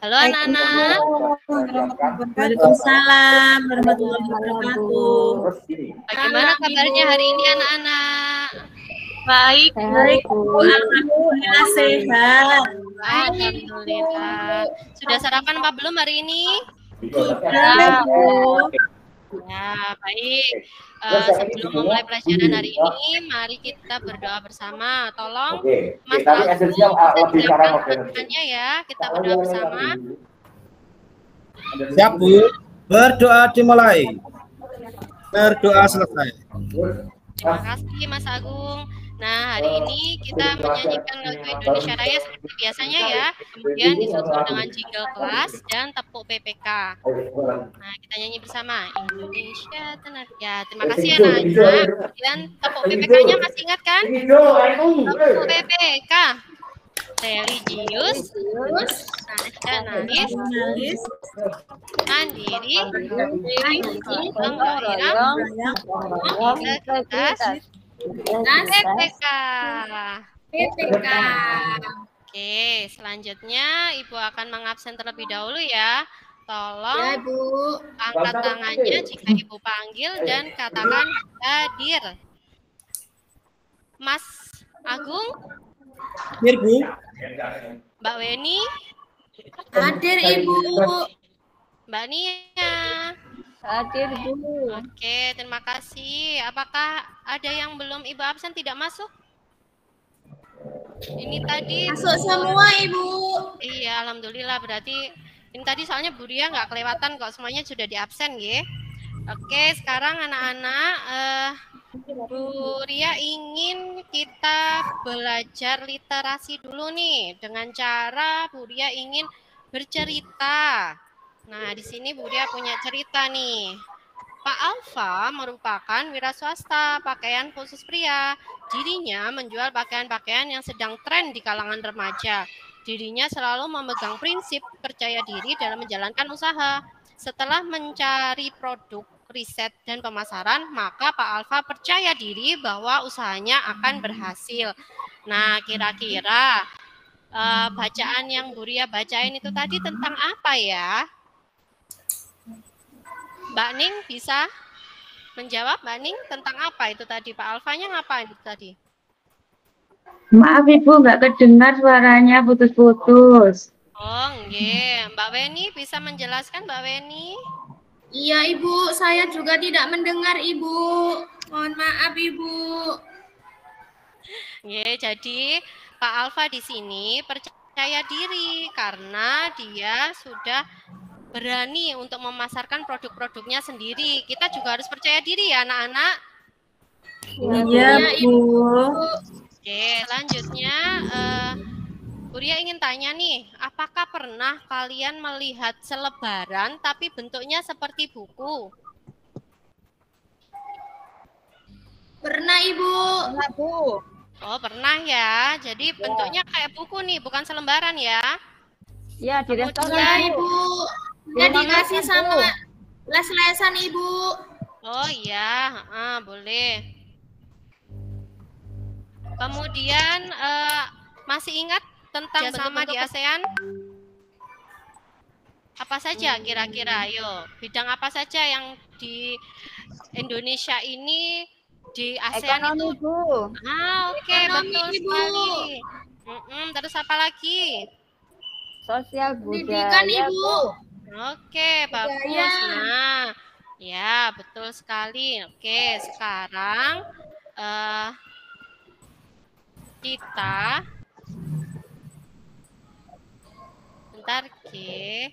Halo anak-anak. Waalaikumsalam warahmatullahi wabarakatuh. Bagaimana kabarnya hari ini anak-anak? Baik, Bu. Alhamdulillah sehat. Alhamdulillah. Sudah sarapan apa belum hari ini? Sudah, Bu. Ya, baik. Sebelum memulai pelajaran hari ini, mari kita berdoa bersama. Tolong Mas Agung bisa siapkan pertanyaannya ya. Kita berdoa bersama. Siap, Bu. Berdoa dimulai. Berdoa selesai. Terima kasih Mas Agung. Nah, hari ini kita menyanyikan lagu Indonesia Raya seperti biasanya ya. Kemudian disusul dengan jingle kelas dan tepuk PPK. Nah, kita nyanyi bersama. Indonesia Tenar. Ya, terima kasih anak-anak. Kemudian tepuk PPK-nya masih ingat kan? Tepuk PPK. Religius, nasionalis, mandiri, gotong royong, integritas, dan PPK. Oke, selanjutnya Ibu akan mengabsen terlebih dahulu ya. Tolong ya, Bu. Angkat tangannya jika Ibu panggil dan katakan hadir. Mas Agung? Hadir, Bu. Mbak Weni? Hadir, Ibu. Mbak Nia? Hadir, Bu. Oke, terima kasih. Apakah ada yang belum Ibu absen tidak masuk? Ini tadi masuk semua, Ibu. Iya, alhamdulillah. Berarti ini tadi soalnya Bu Ria nggak kelewatan kok, semuanya sudah diabsen ya. Oke, sekarang anak-anak Bu Ria ingin kita belajar literasi dulu nih dengan cara Bu Ria ingin bercerita. Nah, di sini Bu Ria punya cerita nih. Pak Alfa merupakan wira swasta pakaian khusus pria. Dirinya menjual pakaian-pakaian yang sedang tren di kalangan remaja. Dirinya selalu memegang prinsip percaya diri dalam menjalankan usaha. Setelah mencari produk, riset, dan pemasaran, maka Pak Alfa percaya diri bahwa usahanya akan berhasil. Nah, kira-kira bacaan yang Bu Ria bacain itu tadi tentang apa ya? Mbak Ning bisa menjawab, Mbak Ning, tentang apa itu tadi? Pak Alfanya ngapain itu tadi? Maaf Ibu, nggak kedengar suaranya, putus-putus. Oh, nggih. Mbak Weni bisa menjelaskan, Mbak Weni? Iya, Ibu. Saya juga tidak mendengar, Ibu. Mohon maaf, Ibu. Nggih, jadi Pak Alfa di sini percaya diri karena dia sudah berani untuk memasarkan produk-produknya sendiri. Kita juga harus percaya diri ya, anak-anak. Iya, Bu. Oke, selanjutnya Bu Ria ingin tanya nih, apakah pernah kalian melihat selebaran tapi bentuknya seperti buku? Pernah, Ibu. Pernah, Bu. Oh, pernah ya. Jadi bentuknya kayak buku nih, bukan selembaran ya. Iya, di restoran. Iya, Ibu. Ya, dikasih sama les-lesan, Ibu. Oh iya, boleh. Kemudian masih ingat tentang kerjasama di ASEAN? Apa saja kira-kira? Ayo, bidang apa saja yang di Indonesia ini di ASEAN Ekonomi, itu? Bu. Oke, betul sekali. Terus apa lagi? Sosial Pendidikan, budaya, Ibu. Bu. Oke, bagus. Nah, ya betul sekali. Oke, sekarang kita bentar, Ki.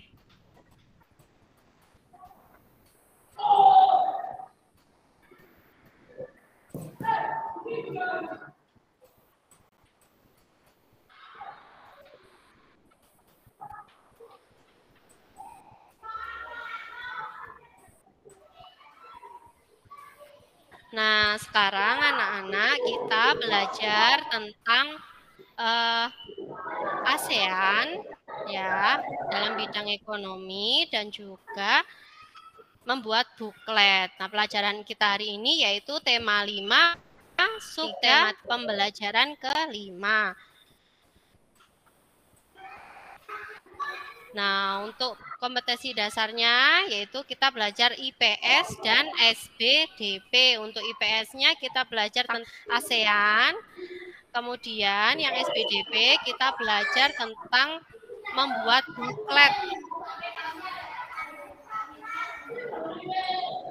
Nah, sekarang anak-anak kita belajar tentang ASEAN ya dalam bidang ekonomi dan juga membuat buklet. Nah, pelajaran kita hari ini yaitu tema 5 subtema pembelajaran ke-5. Nah, untuk kompetensi dasarnya yaitu kita belajar IPS dan SBDP. Untuk IPS-nya kita belajar tentang ASEAN. Kemudian yang SBDP kita belajar tentang membuat buklet.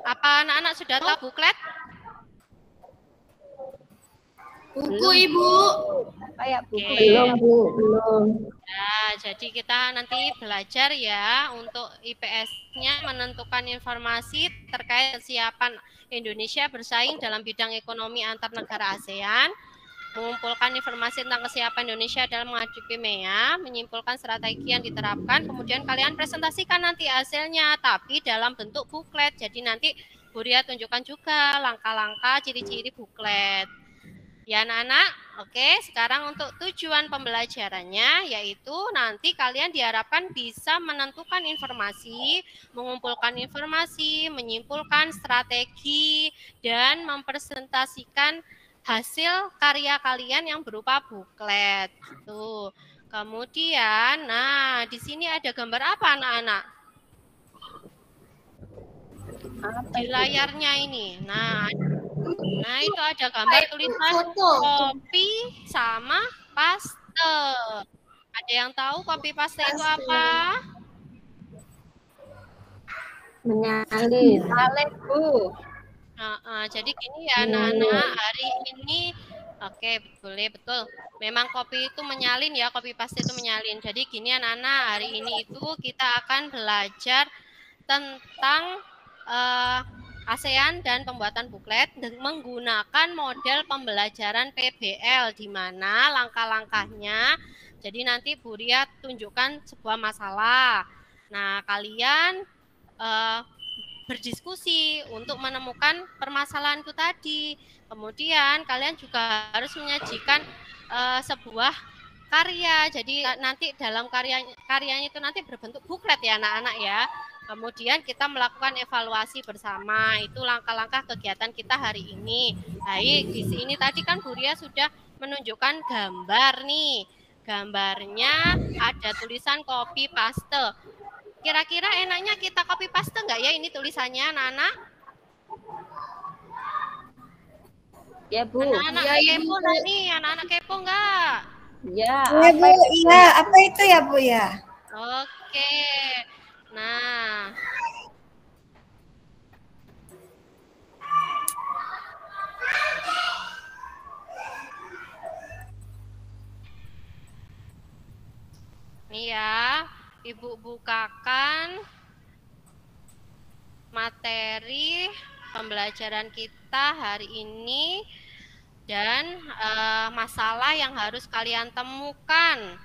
Apa anak-anak sudah tahu buklet? Buku, Ibu. Kayak buku. Oke. Belum, Bu. Belum. Nah, jadi kita nanti belajar ya untuk IPS-nya menentukan informasi terkait kesiapan Indonesia bersaing dalam bidang ekonomi antar negara ASEAN, mengumpulkan informasi tentang kesiapan Indonesia dalam menghadapi MEA, menyimpulkan strategi yang diterapkan, kemudian kalian presentasikan nanti hasilnya, tapi dalam bentuk buklet. Jadi nanti Bu Ria tunjukkan juga langkah-langkah ciri-ciri buklet. Ya anak-anak, oke, sekarang untuk tujuan pembelajarannya yaitu nanti kalian diharapkan bisa menentukan informasi, mengumpulkan informasi, menyimpulkan strategi, dan mempresentasikan hasil karya kalian yang berupa buklet. Gitu. Kemudian, nah di sini ada gambar apa anak-anak? Di layarnya ini. Nah, itu ada gambar tulisan kopi sama paste. Ada yang tahu kopi paste itu apa? Menyalin. Salin, Bu. Jadi gini ya anak-anak, hari ini oke, betul. Memang kopi itu menyalin ya, kopi paste itu menyalin. Jadi gini anak-anak, hari ini itu kita akan belajar tentang ASEAN dan pembuatan buklet menggunakan model pembelajaran PBL, di mana langkah-langkahnya, jadi nanti Bu Ria tunjukkan sebuah masalah. Nah, kalian berdiskusi untuk menemukan permasalahan itu tadi. Kemudian kalian juga harus menyajikan sebuah karya. Jadi nanti dalam karyanya itu nanti berbentuk buklet ya anak-anak ya. Kemudian kita melakukan evaluasi bersama. Itu langkah-langkah kegiatan kita hari ini. Baik, di sini tadi kan Bu Ria sudah menunjukkan gambar nih. Gambarnya ada tulisan copy paste. Kira-kira enaknya kita copy paste enggak ya ini tulisannya anak-anak? Ya, Bu. Anak-anak Ya, kepo enggak nih? Anak-anak kepo enggak? Ya, Iya, Bu. Iya, apa itu ya, Bu ya? Oke. Nah, ini ya, Ibu bukakan materi pembelajaran kita hari ini dan masalah yang harus kalian temukan.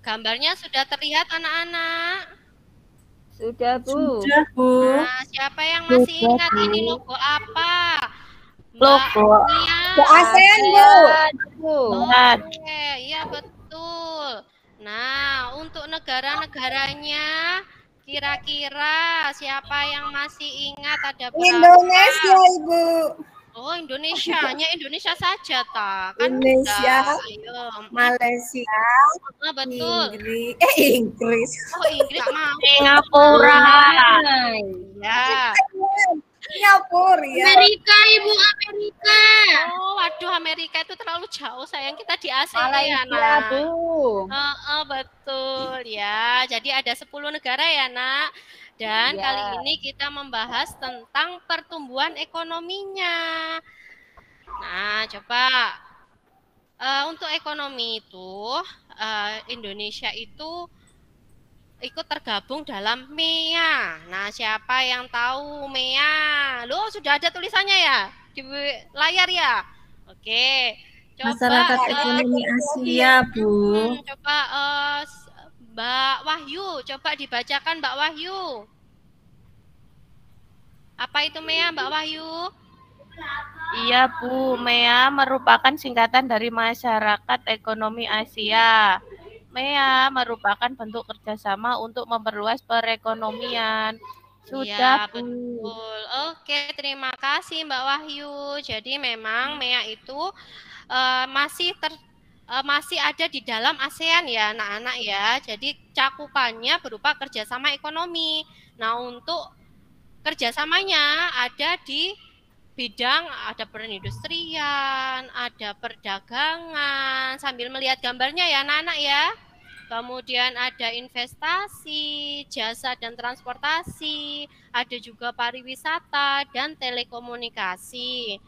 Gambarnya sudah terlihat anak-anak? sudah, Bu. Sudah, Bu. Nah, siapa yang masih ingat ini logo apa? Logo. Mia. Ke ASEAN, Bu. Oke, iya betul. Nah, untuk negara-negaranya, kira-kira siapa yang masih ingat ada berapa? Indonesia, Ibu. Oh, Indonesia, hanya Indonesia saja, tak? Kan Indonesia, enggak. Ayo. Malaysia, Betul. Inggris. Oh, Inggris mau. Singapura. Ya. Singapura, ya. Amerika, Ibu, Amerika. Oh, waduh, Amerika itu terlalu jauh, sayang, kita di Asia ya, Malaysia, Nak. Bu. Betul ya. Jadi ada 10 negara ya, Nak. Dan Ya. kali ini kita membahas tentang pertumbuhan ekonominya. Nah, coba untuk ekonomi itu Indonesia itu ikut tergabung dalam MEA. Nah, siapa yang tahu MEA? Loh, sudah ada tulisannya ya di layar ya? Oke. Coba Masyarakat Ekonomi Asia, Bu. Coba Mbak Wahyu, coba dibacakan Mbak Wahyu. Apa itu MEA, Mbak Wahyu? Iya, Bu. MEA merupakan singkatan dari Masyarakat Ekonomi Asia. MEA merupakan bentuk kerjasama untuk memperluas perekonomian. Sudah, Ya, betul. Oke, terima kasih Mbak Wahyu. Jadi memang MEA itu masih masih ada di dalam ASEAN ya anak-anak ya. Jadi cakupannya berupa kerjasama ekonomi. Nah untuk kerjasamanya ada di bidang ada perindustrian, ada perdagangan, sambil melihat gambarnya ya anak-anak ya. Kemudian ada investasi, jasa dan transportasi, ada juga pariwisata dan telekomunikasi.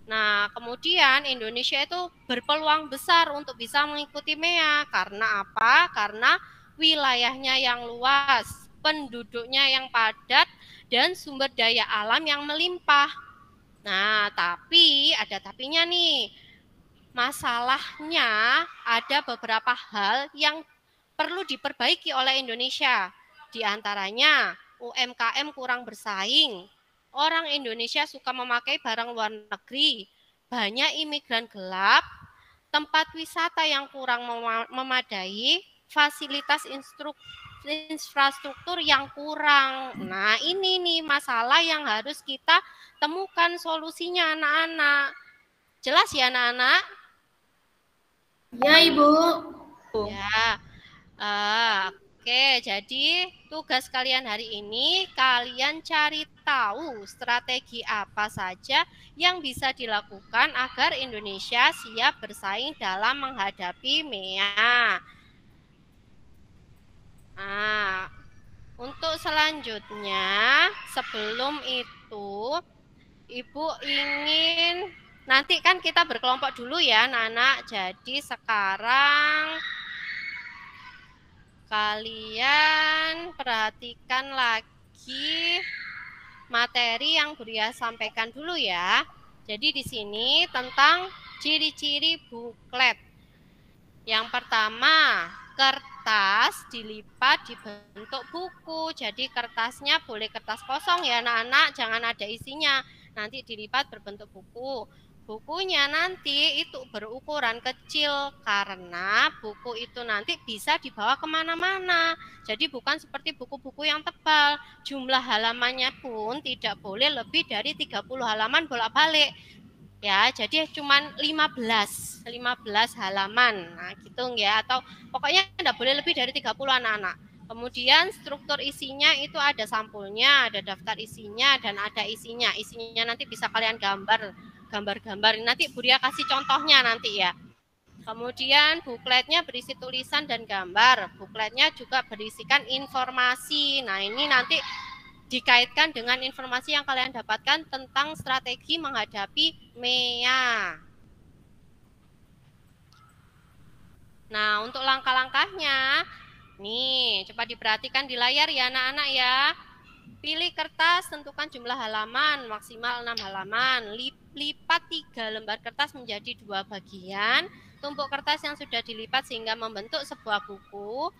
Nah, kemudian Indonesia itu berpeluang besar untuk bisa mengikuti MEA. Karena apa? Karena wilayahnya yang luas, penduduknya yang padat, dan sumber daya alam yang melimpah. Nah, tapi ada tapinya nih. Masalahnya ada beberapa hal yang perlu diperbaiki oleh Indonesia. Di antaranya UMKM kurang bersaing. Orang Indonesia suka memakai barang luar negeri. Banyak imigran gelap, tempat wisata yang kurang memadai, fasilitas infrastruktur yang kurang. Nah, ini nih masalah yang harus kita temukan solusinya anak-anak. Jelas ya anak-anak? Ya, Ibu. Ya. Oke, jadi tugas kalian hari ini kalian cari tahu strategi apa saja yang bisa dilakukan agar Indonesia siap bersaing dalam menghadapi MEA. Nah, untuk selanjutnya, sebelum itu Ibu ingin nanti kan kita berkelompok dulu ya anak-anak. Jadi sekarang kalian perhatikan lagi materi yang Buria sampaikan dulu ya. Jadi di sini tentang ciri-ciri buklet. Yang pertama, kertas dilipat dibentuk buku. Jadi kertasnya boleh kertas kosong ya anak-anak, jangan ada isinya. Nanti dilipat berbentuk buku. Bukunya nanti itu berukuran kecil karena buku itu nanti bisa dibawa kemana-mana. Jadi bukan seperti buku-buku yang tebal. Jumlah halamannya pun tidak boleh lebih dari 30 halaman bolak-balik. Ya, jadi cuman 15 halaman. Nah, gitu ya. Atau pokoknya tidak boleh lebih dari 30 anak-anak. Kemudian struktur isinya itu ada sampulnya, ada daftar isinya, dan ada isinya. Isinya nanti bisa kalian gambar-gambar. Nanti Buria kasih contohnya nanti ya. Kemudian bukletnya berisi tulisan dan gambar. Bukletnya juga berisikan informasi. Nah, ini nanti dikaitkan dengan informasi yang kalian dapatkan tentang strategi menghadapi MEA. Nah, untuk langkah-langkahnya, nih, coba diperhatikan di layar ya anak-anak ya. Pilih kertas, tentukan jumlah halaman, maksimal 6 halaman. Lipat 3 lembar kertas menjadi 2 bagian. Tumpuk kertas yang sudah dilipat sehingga membentuk sebuah buku.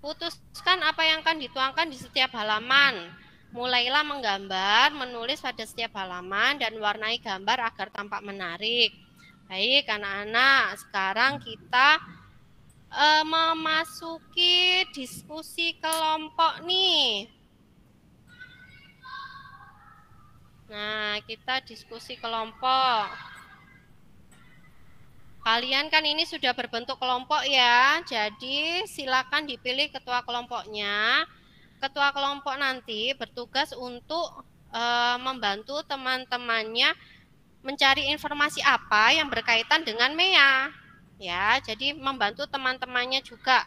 Putuskan apa yang akan dituangkan di setiap halaman. Mulailah menggambar, menulis pada setiap halaman, dan warnai gambar agar tampak menarik. Baik anak-anak, sekarang kita memasuki diskusi kelompok nih. Nah, kita diskusi kelompok. Kalian kan ini sudah berbentuk kelompok ya, jadi silakan dipilih ketua kelompoknya. Ketua kelompok nanti bertugas untuk membantu teman-temannya mencari informasi apa yang berkaitan dengan MEA. Ya, jadi membantu teman-temannya juga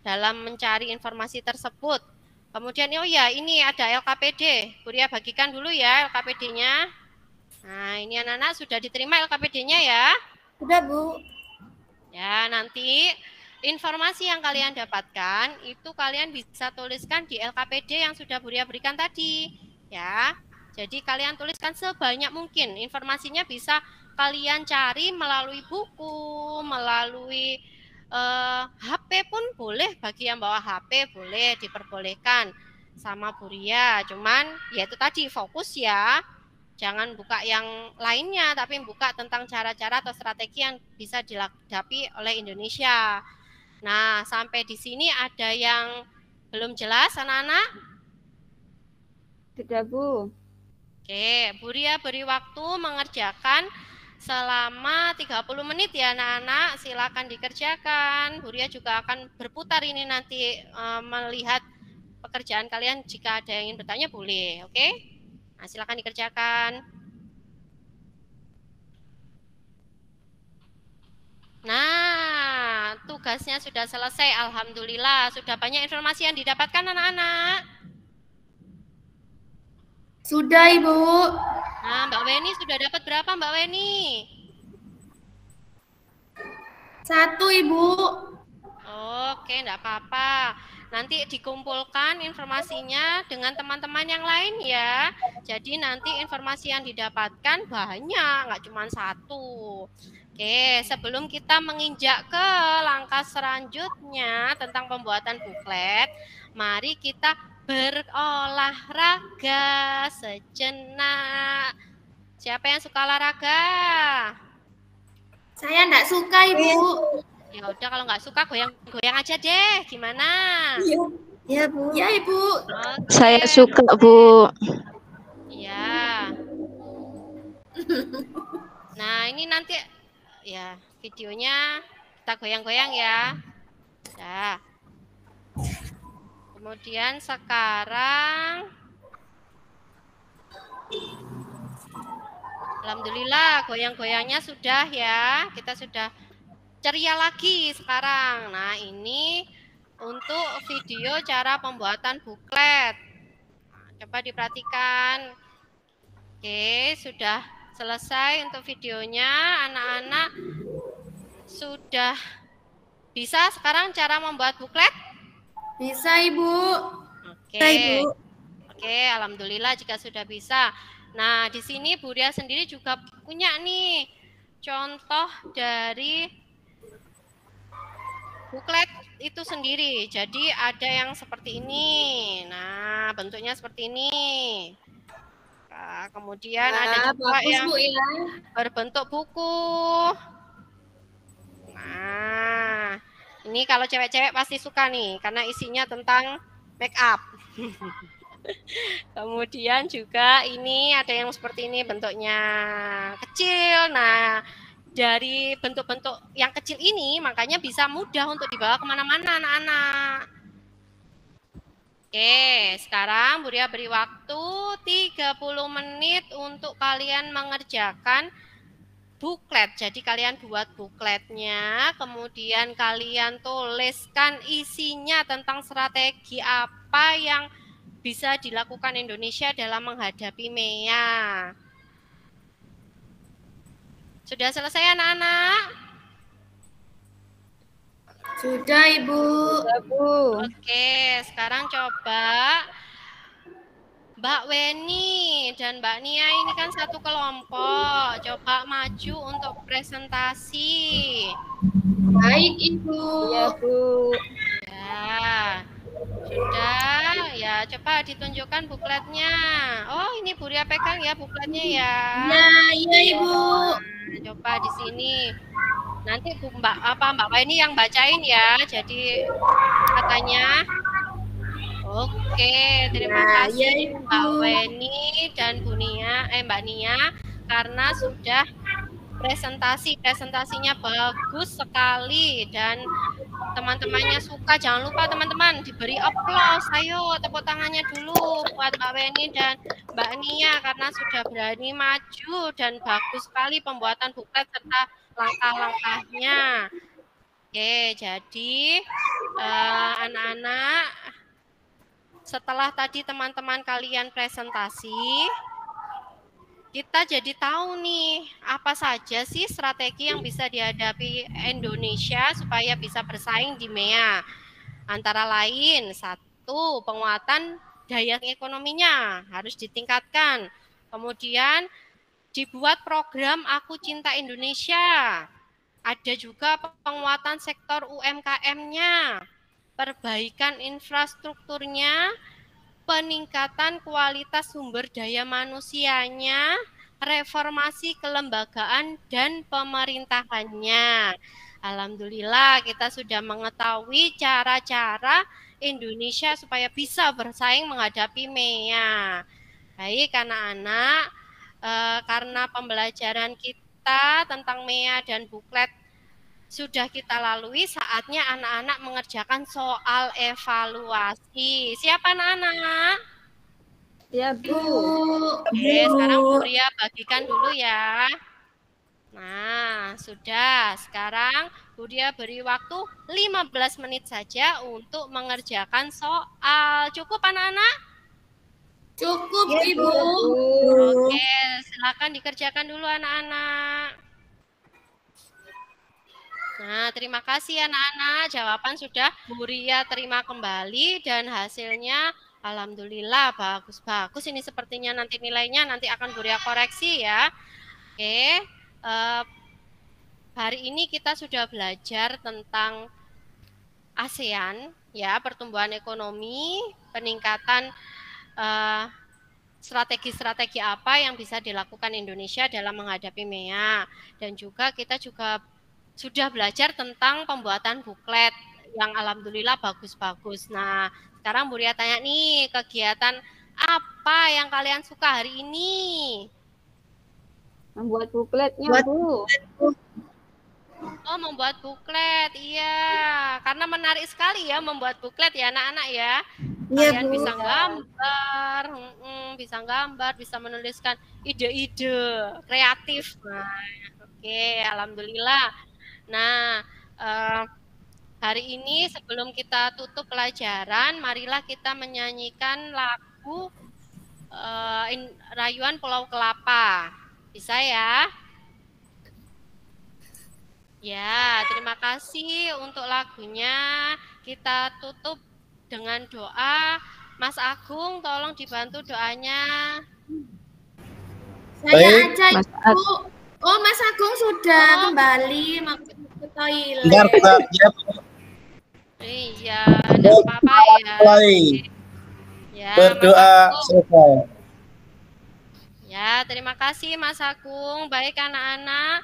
dalam mencari informasi tersebut. Kemudian oh ya, ini ada LKPD. Buria bagikan dulu ya LKPD-nya. Nah, ini anak-anak sudah diterima LKPD-nya ya. Sudah, Bu. Ya, nanti informasi yang kalian dapatkan itu kalian bisa tuliskan di LKPD yang sudah Buria berikan tadi. Ya, jadi kalian tuliskan sebanyak mungkin. Informasinya bisa kalian cari melalui buku, melalui HP pun boleh, bagi yang bawa HP boleh, diperbolehkan sama Buria. Cuman ya itu tadi fokus ya, jangan buka yang lainnya, tapi buka tentang cara-cara atau strategi yang bisa dihadapi oleh Indonesia. Nah, sampai di sini ada yang belum jelas anak-anak? Sudah, Bu. Oke, Buria beri waktu mengerjakan selama 30 menit ya anak-anak, silakan dikerjakan. Bu Ria juga akan berputar ini nanti melihat pekerjaan kalian, jika ada yang ingin bertanya boleh, oke? Nah, silakan dikerjakan. Nah, tugasnya sudah selesai, alhamdulillah. Sudah banyak informasi yang didapatkan anak-anak. Sudah, Ibu. Nah, Mbak Weni sudah dapat berapa, Mbak Weni? 1, Ibu. Oke, enggak apa-apa. Nanti dikumpulkan informasinya dengan teman-teman yang lain ya. Jadi nanti informasi yang didapatkan banyak, nggak cuma 1. Oke, sebelum kita menginjak ke langkah selanjutnya tentang pembuatan buklet, mari kita berolahraga sejenak. Siapa yang suka olahraga? Saya enggak suka, Ibu. Ya udah, kalau nggak suka goyang-goyang aja deh. Gimana? Iya, Bu. Ya, Ibu. Oke. Saya suka, Bu. Ya. Nah, ini nanti ya videonya kita goyang-goyang ya. Nah. Kemudian sekarang alhamdulillah goyang-goyangnya sudah ya. Kita sudah ceria lagi sekarang. Nah, ini untuk video cara pembuatan buklet. Nah, coba diperhatikan. Oke, sudah selesai untuk videonya. Anak-anak sudah bisa sekarang cara membuat buklet? Bisa, Ibu. Oke. Bisa, Ibu. Oke, alhamdulillah jika sudah bisa. Nah, di sini Bu Ria sendiri juga punya nih contoh dari buklet itu sendiri. Jadi ada yang seperti ini. Nah, bentuknya seperti ini. Nah, kemudian ada juga bagus, yang Bu, ya. berbentuk buku. Nah, ini kalau cewek-cewek pasti suka nih, karena isinya tentang make up. Kemudian juga ini ada yang seperti ini, bentuknya kecil. Nah, dari bentuk-bentuk yang kecil ini makanya bisa mudah untuk dibawa kemana-mana anak-anak. Oke, sekarang Bu Ria beri waktu 30 menit untuk kalian mengerjakan buklet. Jadi kalian buat bukletnya, kemudian kalian tuliskan isinya tentang strategi apa yang bisa dilakukan Indonesia dalam menghadapi MEA. Sudah selesai anak-anak? Sudah, Ibu. Sudah, Bu. Oke, sekarang coba Mbak Weni dan Mbak Nia ini kan satu kelompok. Coba maju untuk presentasi. Baik, Ibu. Iya, Bu. Ya, sudah. Ya, coba ditunjukkan bukletnya. Oh, ini Bu Ria pegang ya bukletnya ya. Nah, iya, Ibu. Nah, coba di sini. Nanti Mbak Weni yang bacain ya. Jadi katanya. Oke, terima kasih Mbak Weni dan Mbak Nia karena sudah presentasinya bagus sekali dan teman-temannya suka. Jangan lupa teman-teman diberi aplaus. Ayo tepuk tangannya dulu buat Mbak Weni dan Mbak Nia karena sudah berani maju dan bagus sekali pembuatan buklet serta langkah-langkahnya. Oke, jadi anak-anak setelah tadi teman-teman kalian presentasi, kita jadi tahu nih apa saja sih strategi yang bisa dihadapi Indonesia supaya bisa bersaing di MEA. Antara lain, 1, penguatan daya ekonominya harus ditingkatkan. Kemudian dibuat program Aku Cinta Indonesia. Ada juga penguatan sektor UMKM-nya, perbaikan infrastrukturnya, peningkatan kualitas sumber daya manusianya, reformasi kelembagaan dan pemerintahannya. Alhamdulillah kita sudah mengetahui cara-cara Indonesia supaya bisa bersaing menghadapi MEA. Baik anak-anak, karena pembelajaran kita kita tentang MEA dan buklet sudah kita lalui, saatnya anak-anak mengerjakan soal evaluasi. Siapa anak-anak? Ya, Bu. Oke, sekarang Bu Ria bagikan dulu ya. Nah, sudah. Sekarang Bu Ria beri waktu 15 menit saja untuk mengerjakan soal. Cukup anak-anak? Cukup, Ya, Ibu. Oke, silakan dikerjakan dulu anak-anak. Nah, terima kasih anak-anak. Jawaban sudah Bu Ria terima kembali dan hasilnya alhamdulillah bagus-bagus. Ini sepertinya nanti nilainya nanti akan Bu Ria koreksi ya. Oke. Hari ini kita sudah belajar tentang ASEAN ya, pertumbuhan ekonomi, peningkatan strategi-strategi apa yang bisa dilakukan Indonesia dalam menghadapi MEA, dan juga kita juga sudah belajar tentang pembuatan buklet yang alhamdulillah bagus-bagus. Nah, sekarang Bu Ria tanya nih, kegiatan apa yang kalian suka hari ini? Membuat bukletnya, Buat- Bu. Oh, membuat buklet, iya. Karena menarik sekali ya membuat buklet ya anak-anak ya. Iya, Kalian Bu. bisa gambar, bisa menuliskan ide-ide kreatif. Nah, oke, alhamdulillah. Nah, hari ini sebelum kita tutup pelajaran, marilah kita menyanyikan lagu Rayuan Pulau Kelapa. Bisa ya? Ya, terima kasih untuk lagunya. Kita tutup dengan doa. Mas Agung, tolong dibantu doanya. Saya Baik. aja, Mas Ibu. Oh, Mas Agung sudah Oh. kembali maksudnya ke toilet. Bentar, ya, Iya, enggak apa-apa ya. mulai. Ya, Berdoa Mas Agung. selesai. Ya, terima kasih Mas Agung. Baik anak-anak,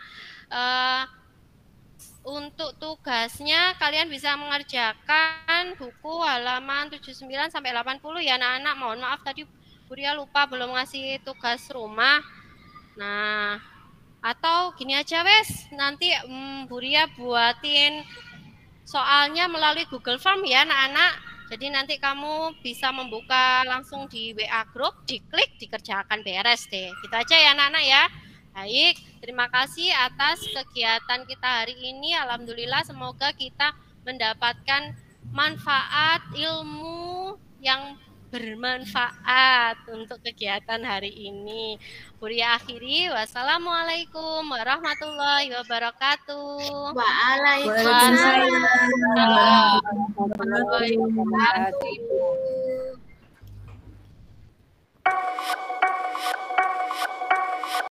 untuk tugasnya kalian bisa mengerjakan buku halaman 79 sampai 80 ya anak-anak. Mohon maaf tadi Bu Ria lupa belum ngasih tugas rumah. Nah, atau gini aja wes, nanti Bu Ria buatin soalnya melalui Google Form ya anak-anak. Jadi nanti kamu bisa membuka langsung di WA group, diklik, dikerjakan, beres deh. Gitu aja ya anak-anak ya. Baik, terima kasih atas kegiatan kita hari ini. Alhamdulillah semoga kita mendapatkan manfaat ilmu yang bermanfaat untuk kegiatan hari ini. Bu Ria akhiri, wassalamualaikum warahmatullahi wabarakatuh. Waalaikumsalam. Warahmatullahi wabarakatuh.